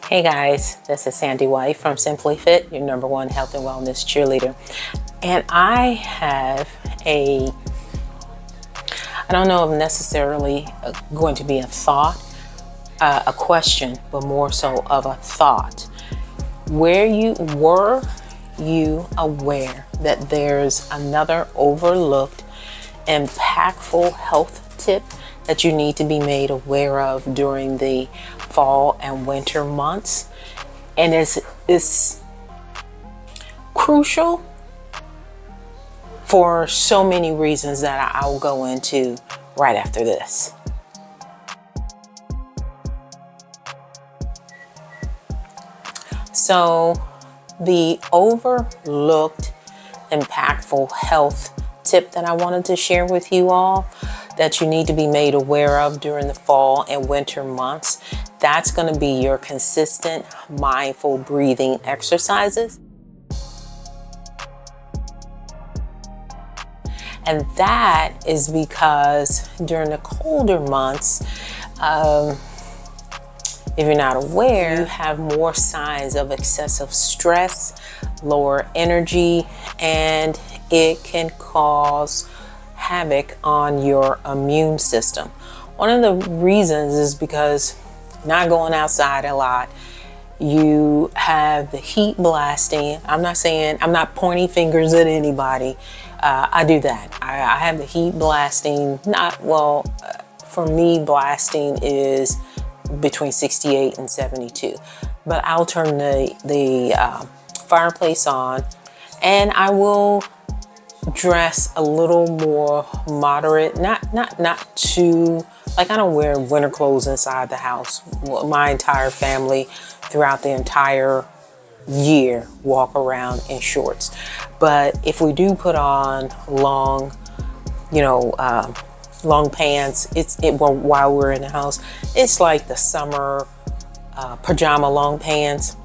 Hey guys, this is Sandy White from Simply Fit, your #1 health and wellness cheerleader. And I have I don't know if necessarily going to be a thought, a question, but more so of a thought. Were you aware that there's another overlooked, impactful health tip that you need to be made aware of during the fall and winter months? And it's crucial for so many reasons that I'll go into right after this. So the overlooked, impactful health tip that I wanted to share with you all that you need to be made aware of during the fall and winter months, that's going to be your consistent mindful breathing exercises. And that is because during the colder months, if you're not aware, you have more signs of excessive stress, lower energy, and it can cause havoc on your immune system. One of the reasons is because not going outside a lot, you have the heat blasting. I'm not pointing fingers at anybody. I do that. I have the heat blasting. For me, blasting is between 68 and 72. But I'll turn the fireplace on, and I will dress a little more moderate, not too, like, I don't wear winter clothes inside the house. My entire family throughout the entire year walk around in shorts. But if we do put on long pants, while we're in the house, it's like the summer pajama long pants.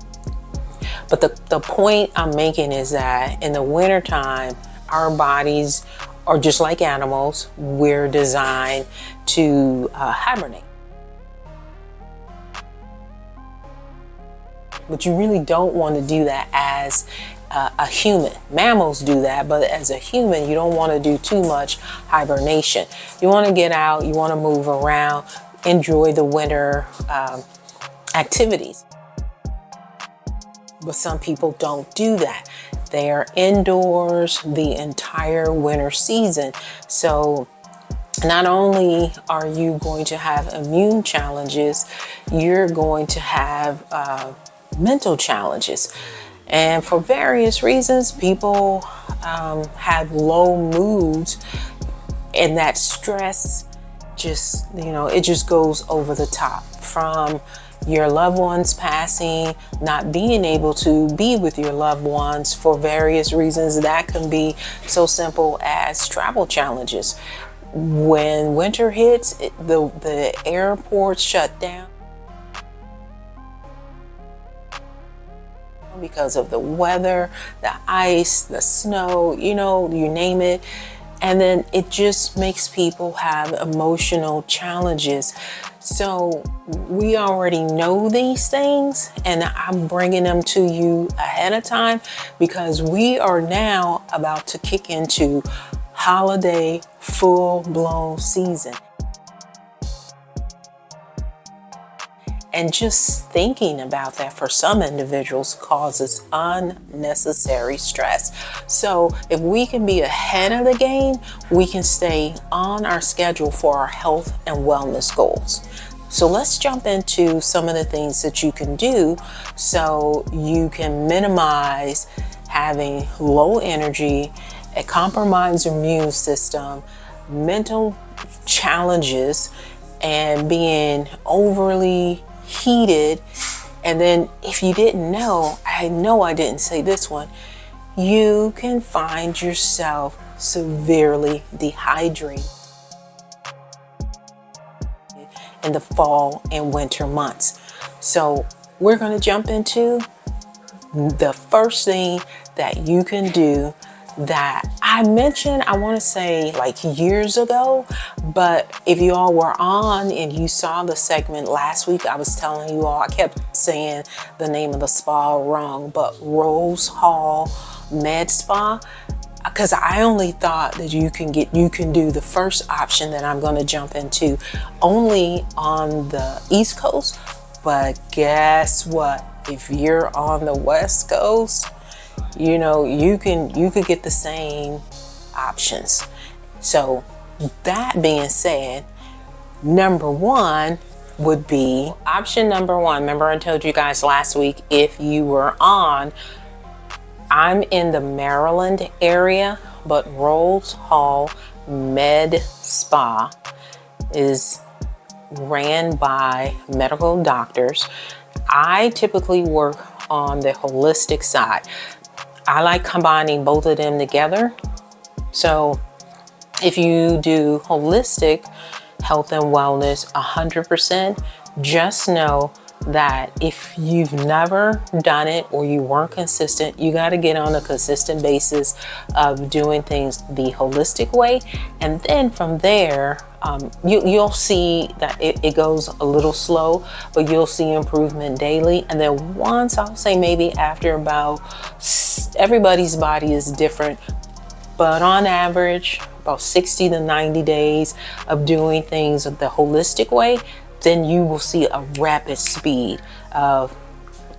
But the point I'm making is that in the wintertime, our bodies are just like animals. We're designed to hibernate. But you really don't want to do that as a human. Mammals do that, but as a human, you don't want to do too much hibernation. You want to get out, you want to move around, enjoy the winter activities. But some people don't do that. They are indoors the entire winter season. So not only are you going to have immune challenges, you're going to have mental challenges. And for various reasons, people have low moods, and that stress it just goes over the top, from your loved ones passing, not being able to be with your loved ones for various reasons. That can be so simple as travel challenges. When winter hits, the airports shut down because of the weather, the ice, the snow, you name it. And then it just makes people have emotional challenges. So we already know these things, and I'm bringing them to you ahead of time because we are now about to kick into holiday full-blown season. And just thinking about that for some individuals causes unnecessary stress. So if we can be ahead of the game, we can stay on our schedule for our health and wellness goals. So let's jump into some of the things that you can do so you can minimize having low energy, a compromised immune system, mental challenges, and being overly heated. And then if you didn't know, I know I didn't say this one, you can find yourself severely dehydrated in the fall and winter months. So we're going to jump into the first thing that you can do that I mentioned, I want to say like years ago, but if you all were on and you saw the segment last week, I was telling you all, I kept saying the name of the spa wrong, but Rose Hall Med Spa, because I only thought that you can do the first option that I'm going to jump into only on the East Coast. But guess what? If you're on the West Coast, you know, you could get the same options. So that being said, number one would be option number one. Remember I told you guys last week, if you were on, I'm in the Maryland area, but Rose Hall Med Spa is ran by medical doctors. I typically work on the holistic side. I like combining both of them together. So if you do holistic health and wellness 100%, just know that if you've never done it or you weren't consistent, you got to get on a consistent basis of doing things the holistic way. And then from there, you'll see that it goes a little slow, but you'll see improvement daily. And then once, I'll say maybe after about, everybody's body is different, but on average, about 60 to 90 days of doing things the holistic way, then you will see a rapid speed of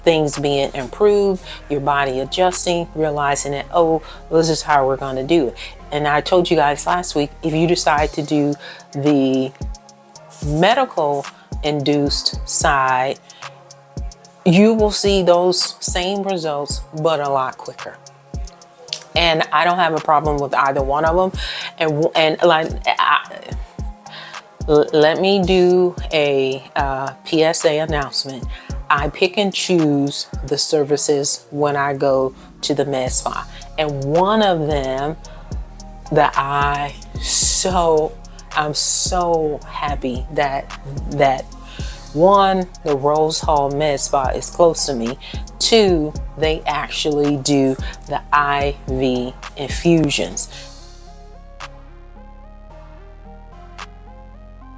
things being improved, your body adjusting, realizing that, oh, this is how we're going to do it. And I told you guys last week, if you decide to do the medical induced side, you will see those same results, but a lot quicker. And I don't have a problem with either one of them. And like, let me do a PSA announcement. I pick and choose the services when I go to the med spa. And one of them that I'm so happy that one, the Rose Hall Med Spa is close to me. Two, they actually do the IV infusions.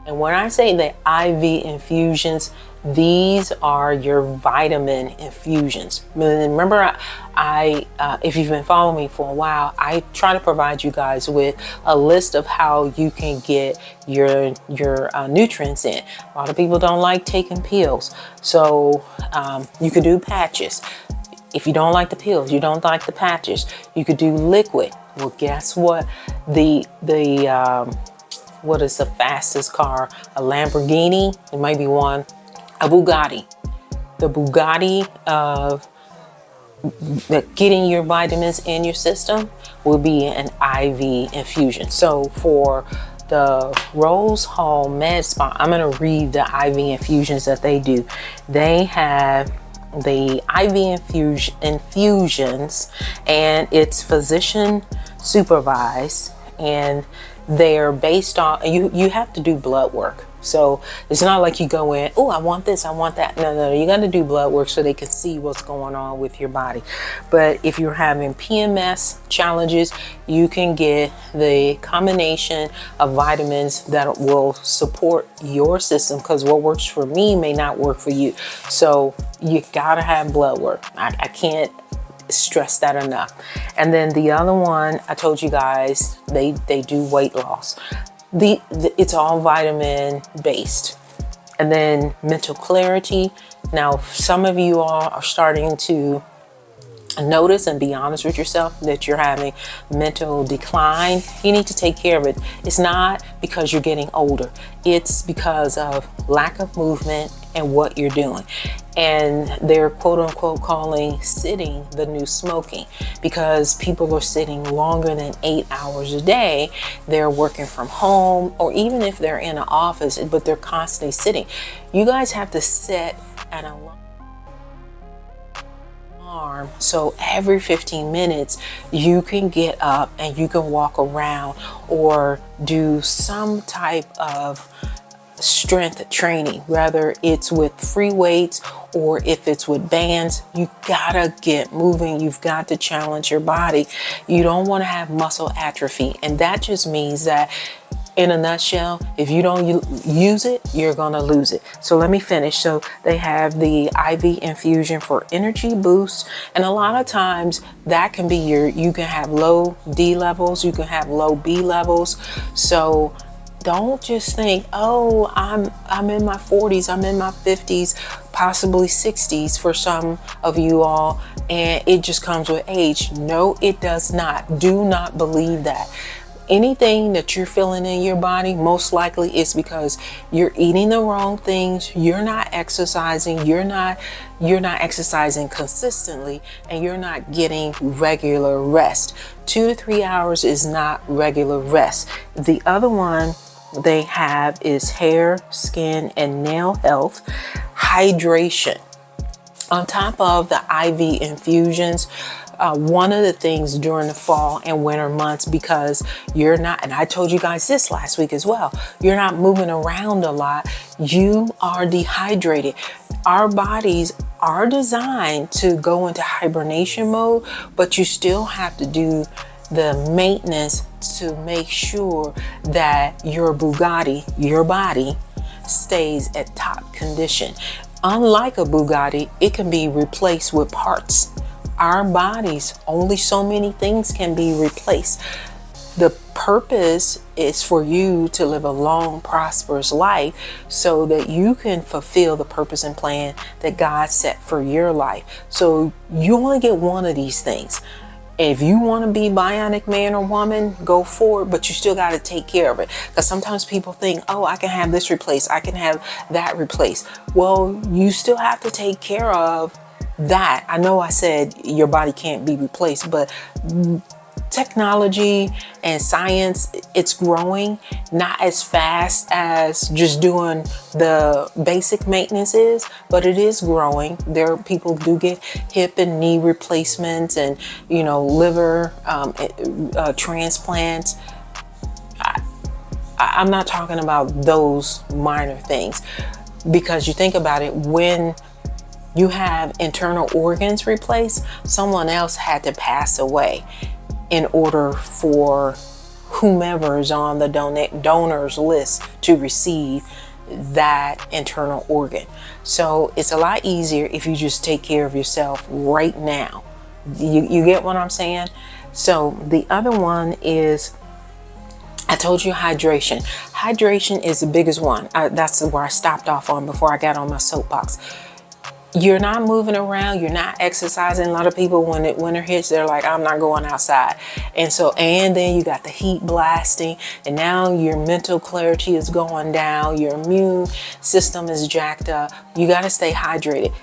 And when I say the IV infusions, these are your vitamin infusions. Remember, if you've been following me for a while, I try to provide you guys with a list of how you can get your nutrients in. A lot of people don't like taking pills, so you could do patches. If you don't like the pills, you don't like the patches, you could do liquid. Well, guess what? What is the fastest car? A Lamborghini? It might be one. A Bugatti. The Bugatti of getting your vitamins in your system will be an IV infusion. So for the Rose Hall Med Spa, I'm going to read the IV infusions that they do. They have the IV infusions, and it's physician supervised, and they're based on, you have to do blood work. So it's not like you go in, oh, I want this, I want that. No, you got to do blood work so they can see what's going on with your body. But if you're having PMS challenges, you can get the combination of vitamins that will support your system, because what works for me may not work for you. So you got to have blood work. I can't stress that enough. And then the other one, I told you guys, they do weight loss. It's all vitamin based. And then mental clarity. Now, some of you all are starting to notice and be honest with yourself that you're having mental decline. You need to take care of it. It's not because you're getting older. It's because of lack of movement and what you're doing. And they're quote unquote calling sitting the new smoking, because people are sitting longer than 8 hours a day. They're working from home, or even if they're in an office, but they're constantly sitting. You guys have to set an alarm, so every 15 minutes you can get up and you can walk around or do some type of strength training, whether it's with free weights or if it's with bands. You gotta get moving. You've got to challenge your body. You don't want to have muscle atrophy, and that just means that, in a nutshell, if you don't use it, you're gonna lose it. So let me finish. So they have the IV infusion for energy boost, and a lot of times that can be you can have low D levels, you can have low B levels. So don't just think, oh, I'm in my 40s, I'm in my 50s, possibly 60s for some of you all, and it just comes with age. No, it does not. Do not believe that. Anything that you're feeling in your body, most likely is because you're eating the wrong things, you're not exercising, you're not exercising consistently, and you're not getting regular rest. 2 to 3 hours is not regular rest. The other one they have is hair, skin, and nail health, hydration. On top of the IV infusions, one of the things during the fall and winter months, because you're not, and I told you guys this last week as well, you're not moving around a lot, you are dehydrated. Our bodies are designed to go into hibernation mode, but you still have to do the maintenance to make sure that your Bugatti, your body, stays at top condition. Unlike a Bugatti, it can be replaced with parts. Our bodies, only so many things can be replaced. The purpose is for you to live a long, prosperous life so that you can fulfill the purpose and plan that God set for your life. So you only get one of these things. If you want to be bionic man or woman, go forward, but you still got to take care of it. Because sometimes people think, oh, I can have this replaced, I can have that replaced. Well, you still have to take care of that. I know I said your body can't be replaced, but technology and science, it's growing, not as fast as just doing the basic maintenance is, but it is growing. There are people who do get hip and knee replacements and, liver transplants. I'm not talking about those minor things, because you think about it, when you have internal organs replaced, someone else had to pass away in order for whomever is on the donors list to receive that internal organ. So it's a lot easier if you just take care of yourself right now. You get what I'm saying? So the other one is, I told you hydration. Hydration is the biggest one. That's where I stopped off on before I got on my soapbox. You're not moving around, you're not exercising. A lot of people, when winter hits, they're like, I'm not going outside. And then you got the heat blasting, and now your mental clarity is going down, your immune system is jacked up. You got to stay hydrated.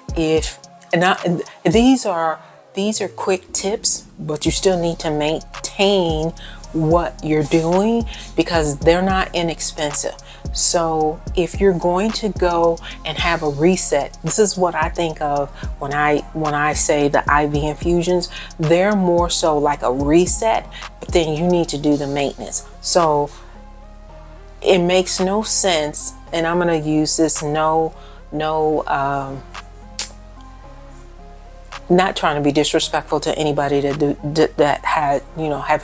These are quick tips, but you still need to maintain what you're doing because they're not inexpensive. So if you're going to go and have a reset, this is what I think of when I say the IV infusions. They're more so like a reset, but then you need to do the maintenance. So it makes no sense, and I'm going to use this not trying to be disrespectful to anybody that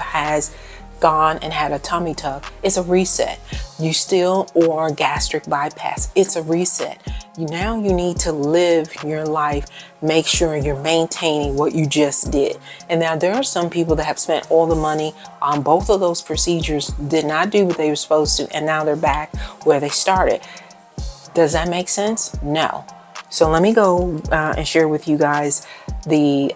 has gone and had a tummy tuck. It's a reset. You still, or gastric bypass. It's a reset. Now you need to live your life. Make sure you're maintaining what you just did. And now there are some people that have spent all the money on both of those procedures, did not do what they were supposed to, and now they're back where they started. Does that make sense? No. So let me go and share with you guys the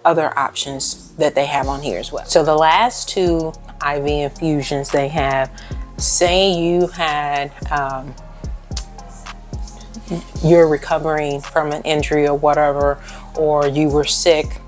other options that they have on here as well. So the last two IV infusions they have, say you had you're recovering from an injury or whatever, or you were sick,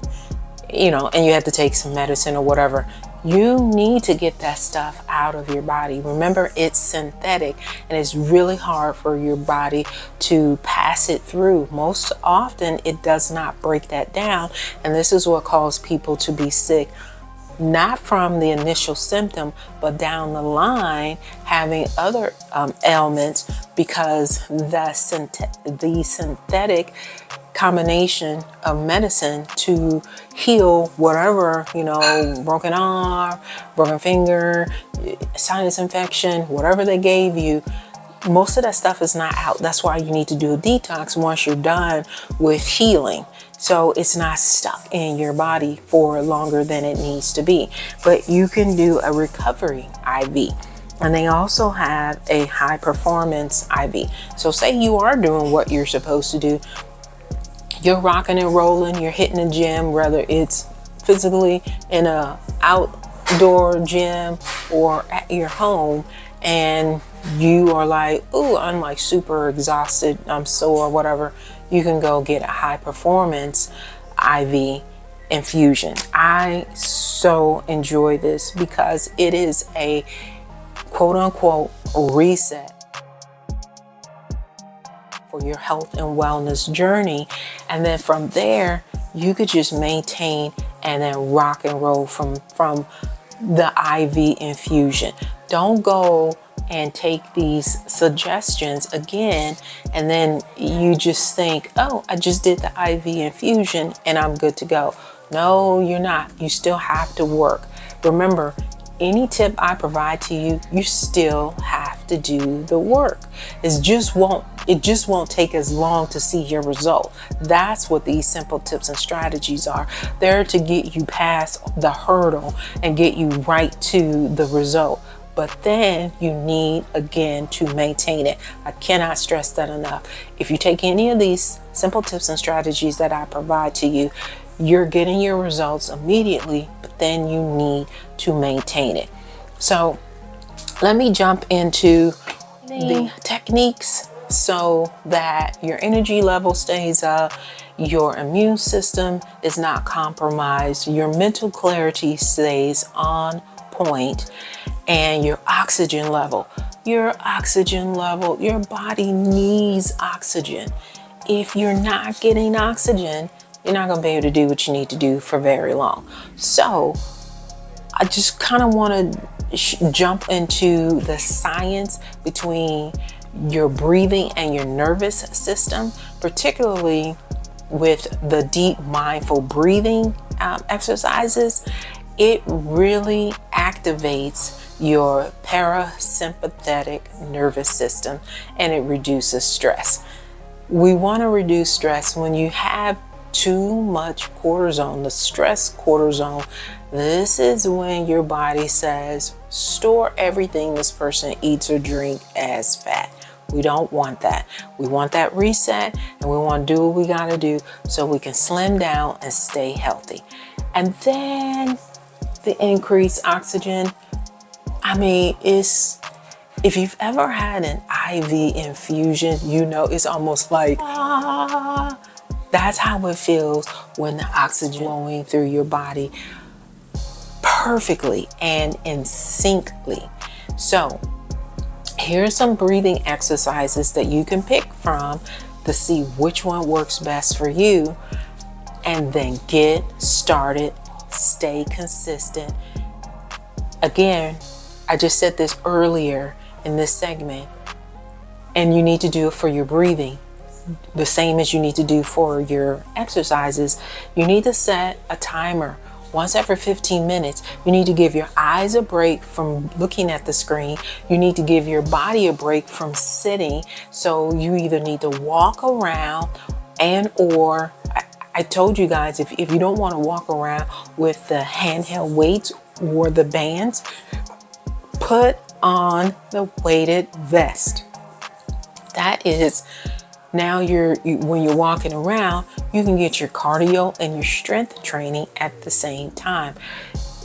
and you had to take some medicine or whatever. You need to get that stuff out of your body. Remember, it's synthetic and it's really hard for your body to pass it through. Most often it does not break that down, and this is what causes people to be sick not from the initial symptom, but down the line having other ailments, because the synthetic combination of medicine to heal whatever, broken arm, broken finger, sinus infection, whatever they gave you, most of that stuff is not out. That's why you need to do a detox once you're done with healing, so it's not stuck in your body for longer than it needs to be. But you can do a recovery IV. And they also have a high performance IV. So say you are doing what you're supposed to do. You're rocking and rolling, you're hitting the gym, whether it's physically in a outdoor gym or at your home, and you are like, oh, I'm like super exhausted, I'm sore, whatever. You can go get a high performance IV infusion. I so enjoy this because it is a quote unquote reset for your health and wellness journey. And then from there, you could just maintain and then rock and roll from the IV infusion. Don't go and take these suggestions again and then you just think, oh, I just did the IV infusion and I'm good to go. No, you're not. You still have to work. Remember, any tip I provide to you, you still have to do the work. It just won't take as long to see your result. That's what these simple tips and strategies are. They're to get you past the hurdle and get you right to the result. But then you need, again, to maintain it. I cannot stress that enough. If you take any of these simple tips and strategies that I provide to you, you're getting your results immediately, but then you need to maintain it. So let me jump into the techniques so that your energy level stays up, your immune system is not compromised, your mental clarity stays on point, and your oxygen level. Your body needs oxygen. If you're not getting oxygen, you're not going to be able to do what you need to do for very long. So I just kind of want to jump into the science between your breathing and your nervous system, particularly with the deep mindful breathing exercises. It really activates your parasympathetic nervous system and it reduces stress. We want to reduce stress when you have too much cortisol, the stress cortisol. This is when your body says, store everything this person eats or drinks as fat. We don't want that. We want that reset, and we want to do what we got to do so we can slim down and stay healthy. And then the increased oxygen. I mean, if you've ever had an IV infusion, it's almost like, that's how it feels when the oxygen flowing through your body perfectly and in syncly. So here's some breathing exercises that you can pick from to see which one works best for you, and then get started. Stay consistent. Again, I just said this earlier in this segment, and you need to do it for your breathing the same as you need to do for your exercises. You need to set a timer once every 15 minutes. You need to give your eyes a break from looking at the screen. You need to give your body a break from sitting. So you either need to walk around or I told you guys, if you don't want to walk around with the handheld weights or the bands, put on the weighted vest. That is, now when you're walking around, you can get your cardio and your strength training at the same time.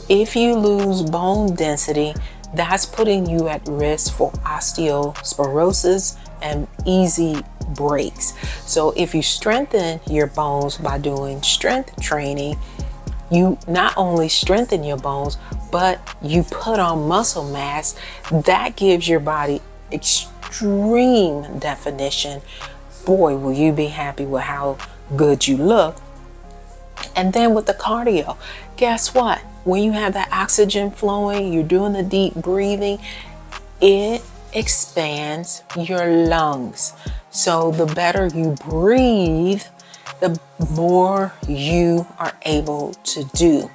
If you lose bone density, that's putting you at risk for osteosporosis and easy breaks. So if you strengthen your bones by doing strength training, you not only strengthen your bones, but you put on muscle mass that gives your body extreme definition. Boy, will you be happy with how good you look And then with the cardio, guess what? When you have that oxygen flowing, you're doing the deep breathing, it expands your lungs. So the better you breathe, the more you are able to do.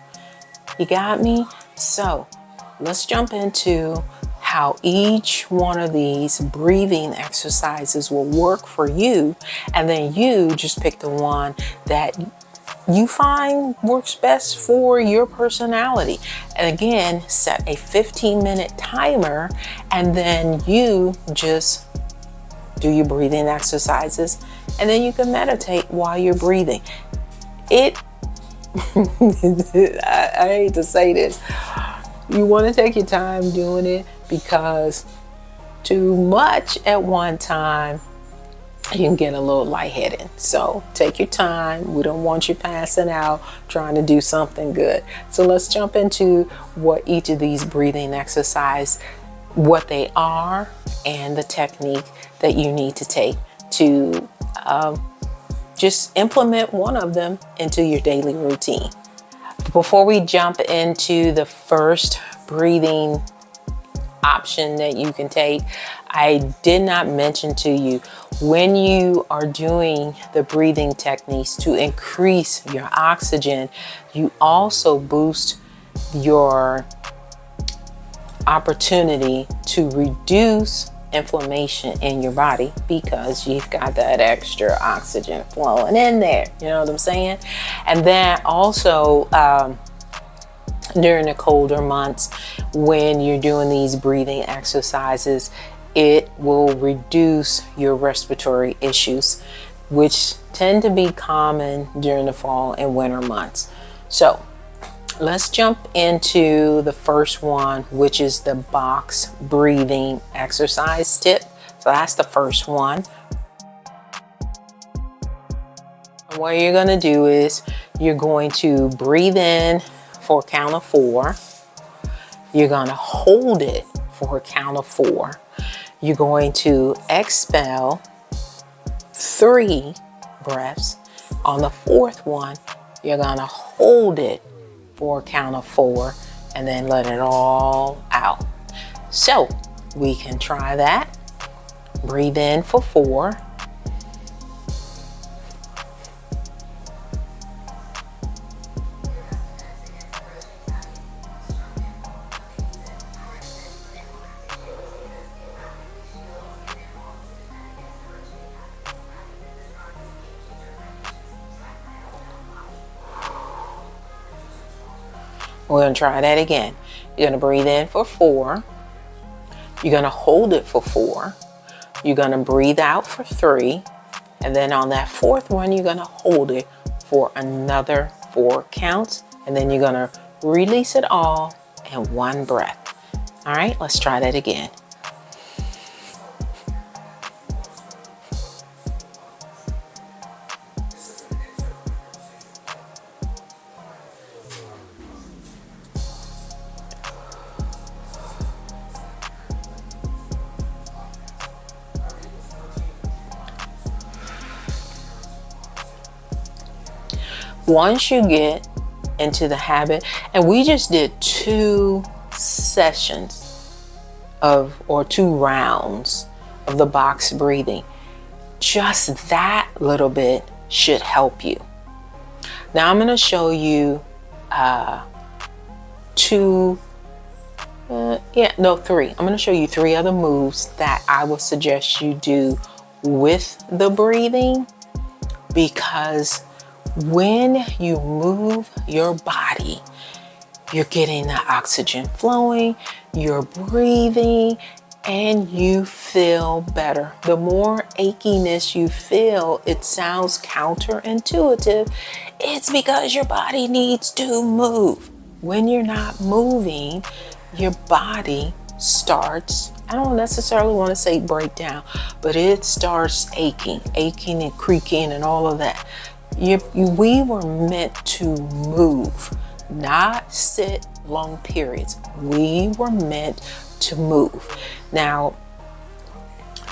You got me? So let's jump into how each one of these breathing exercises will work for you. And then you just pick the one that you find works best for your personality. And again, set a 15-minute timer, and then you just do your breathing exercises, and then you can meditate while you're breathing. I hate to say this. You want to take your time doing it, because too much at one time, you can get a little lightheaded. So take your time. We don't want you passing out trying to do something good. So let's jump into what each of these breathing exercises, what they are, and the technique that you need to take to just implement one of them into your daily routine. Before we jump into the first breathing option that you can take, I did not mention to you, when you are doing the breathing techniques to increase your oxygen, you also boost your opportunity to reduce inflammation in your body, because you've got that extra oxygen flowing in there. You know what I'm saying? And then also, during the colder months, when you're doing these breathing exercises, it will reduce your respiratory issues, which tend to be common during the fall and winter months. So let's jump into the first one, which is the box breathing exercise tip. So that's the first one. What you're going to do is you're going to breathe in for a count of 4. You're going to hold it for a count of 4. You're going to expel 3 breaths. On the 4th one, you're going to hold it for a count of 4 and then let it all out. So we can try that. Breathe in for 4. We're going to try that again. You're going to breathe in for 4. You're going to hold it for 4. You're going to breathe out for 3. And then on that 4th one, you're going to hold it for another 4 counts. And then you're going to release it all in 1 breath. All right, let's try that again. Once you get into the habit, and we just did 2 sessions or 2 rounds of the box breathing, just that little bit should help you. Now I'm going to show you 3. I'm going to show you 3 other moves that I would suggest you do with the breathing, because when you move your body, you're getting the oxygen flowing, you're breathing, and you feel better. The more achiness you feel, it sounds counterintuitive. It's because your body needs to move. When you're not moving, your body starts, I don't necessarily want to say breakdown, but it starts aching and creaking and all of that. We were meant to move, not sit long periods. We were meant to move. Now,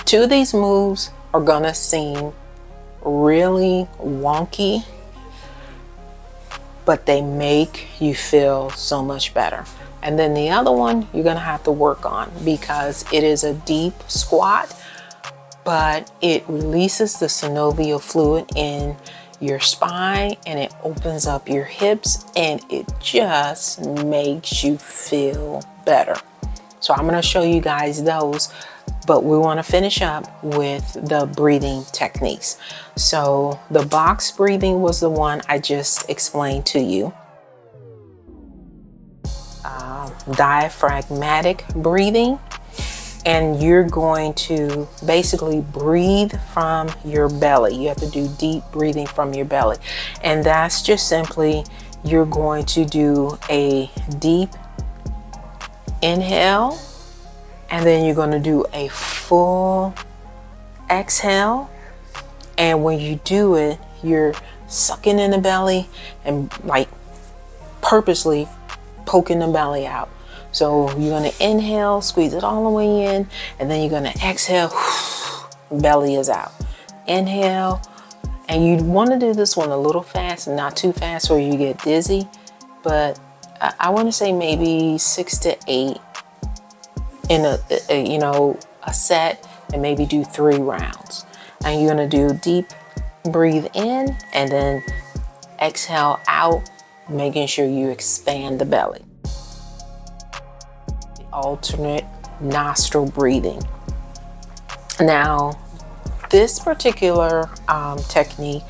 2 of these moves are gonna seem really wonky, but they make you feel so much better. And then the other one you're gonna have to work on, because it is a deep squat, but it releases the synovial fluid in your spine and it opens up your hips and it just makes you feel better. So I'm gonna show you guys those, but we wanna finish up with the breathing techniques. So the box breathing was the one I just explained to you. Diaphragmatic breathing, and you're going to basically breathe from your belly. You have to do deep breathing from your belly, and that's just simply you're going to do a deep inhale, and then you're going to do a full exhale. And when you do it, you're sucking in the belly and like purposely poking the belly out. So you're going to inhale, squeeze it all the way in, and then you're going to exhale, belly is out. Inhale, and you want to do this one a little fast, not too fast or you get dizzy, but I want to say maybe 6 to 8 in a set, and maybe do 3 rounds. And you're going to do deep breathe in and then exhale out, making sure you expand the belly. Alternate nostril breathing. Now, this particular technique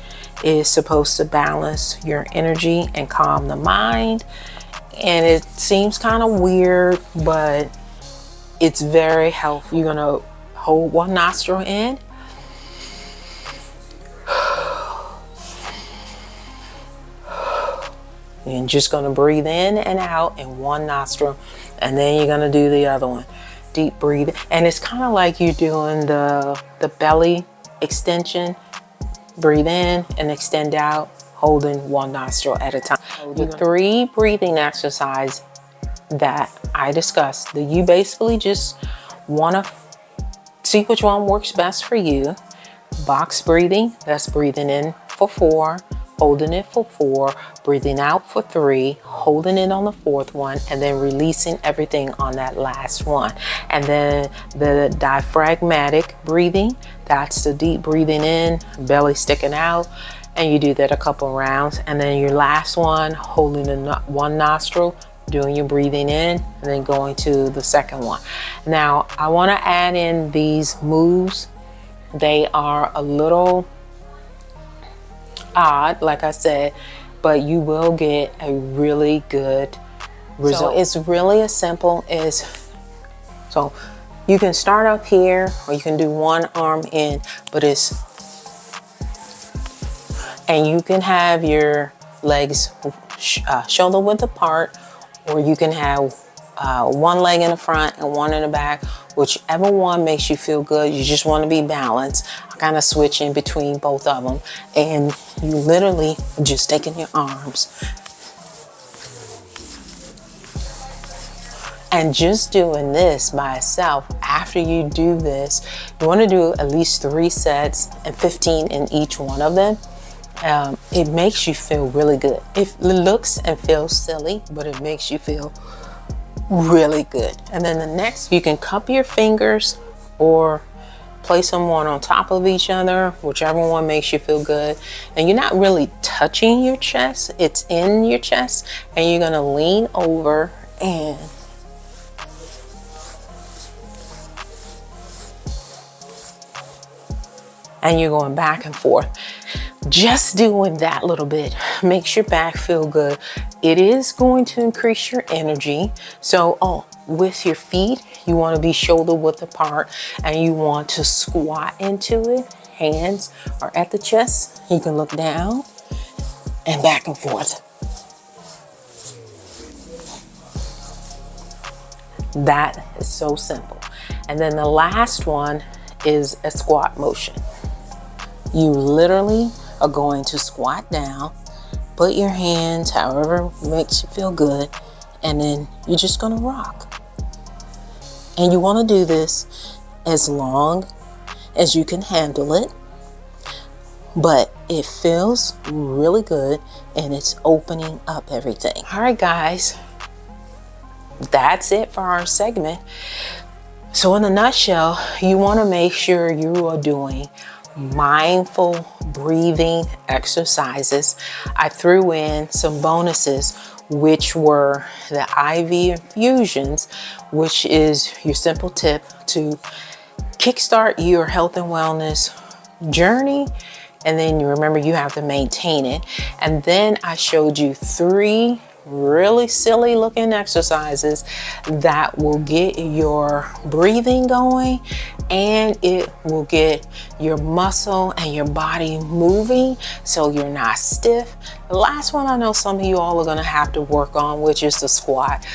is supposed to balance your energy and calm the mind. And it seems kind of weird, but it's very helpful. You're gonna hold one nostril in, you're just gonna breathe in and out in one nostril, and then you're gonna do the other one. Deep breathing, and it's kind of like you're doing the belly extension. Breathe in and extend out, holding one nostril at a time. The 3 breathing exercises that I discussed, that you basically just want to see which one works best for you. Box breathing, that's breathing in for 4, holding it for 4, breathing out for 3, holding it on the 4th one, and then releasing everything on that last one. And then the diaphragmatic breathing, that's the deep breathing in, belly sticking out, and you do that a couple rounds. And then your last one, holding one nostril, doing your breathing in, and then going to the second one. Now, I want to add in these moves. They are a little odd, like I said, but you will get a really good result. So it's really as simple as, so you can start up here, or you can do one arm in, but and you can have your legs shoulder width apart, or you can have one leg in the front and one in the back, whichever one makes you feel good. You just want to be balanced. I kind of switch in between both of them, and you literally just taking your arms and just doing this by itself. After you do this, you want to do at least 3 sets and 15 in each one of them. It makes you feel really good. It looks and feels silly, but it makes you feel really good. And then the next, you can cup your fingers or place them one on top of each other, whichever one makes you feel good. And you're not really touching your chest, it's in your chest, and you're gonna lean over and you're going back and forth. Just doing that little bit makes your back feel good. It is going to increase your energy. So with your feet, you want to be shoulder width apart, and you want to squat into it. Hands are at the chest. You can look down and back and forth. That is so simple. And then the last one is a squat motion. You literally are going to squat down, put your hands however makes you feel good, and then you're just going to rock. And you want to do this as long as you can handle it. but it feels really good and it's opening up everything. All right, guys, that's it for our segment. So in a nutshell, you want to make sure you are doing mindful breathing exercises. I threw in some bonuses, which were the IV infusions, which is your simple tip to kickstart your health and wellness journey. And then you remember you have to maintain it. And then I showed you 3 really silly looking exercises that will get your breathing going and it will get your muscle and your body moving so you're not stiff. The last one I know some of you all are going to have to work on, which is the squat.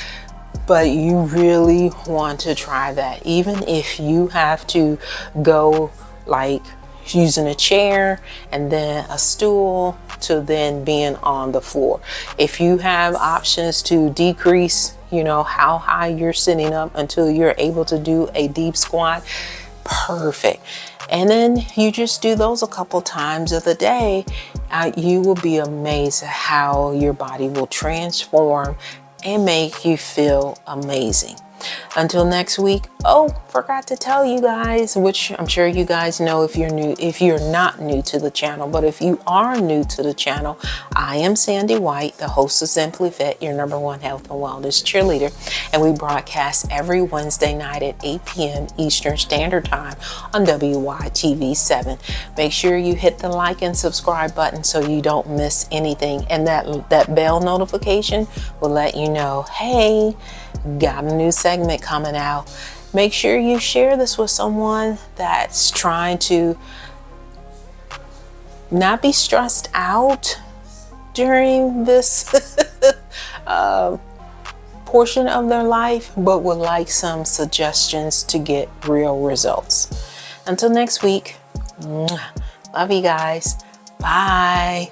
But you really want to try that, even if you have to go like using a chair and then a stool to then being on the floor. If you have options to decrease, how high you're sitting up until you're able to do a deep squat, perfect. And then you just do those a couple times of the day. You will be amazed at how your body will transform and make you feel amazing. Until next week. Oh, forgot to tell you guys, which I'm sure you guys know if you're not new to the channel, but if you are new to the channel, I am Sandy White, the host of Simply Fit, your #1 health and wellness cheerleader, and we broadcast every Wednesday night at 8 p.m. Eastern Standard Time on WYTV 7. Make sure you hit the like and subscribe button so you don't miss anything, and that bell notification will let you know, hey, got a new segment coming out. Make sure you share this with someone that's trying to not be stressed out during this portion of their life, but would like some suggestions to get real results. Until next week, love you guys. Bye.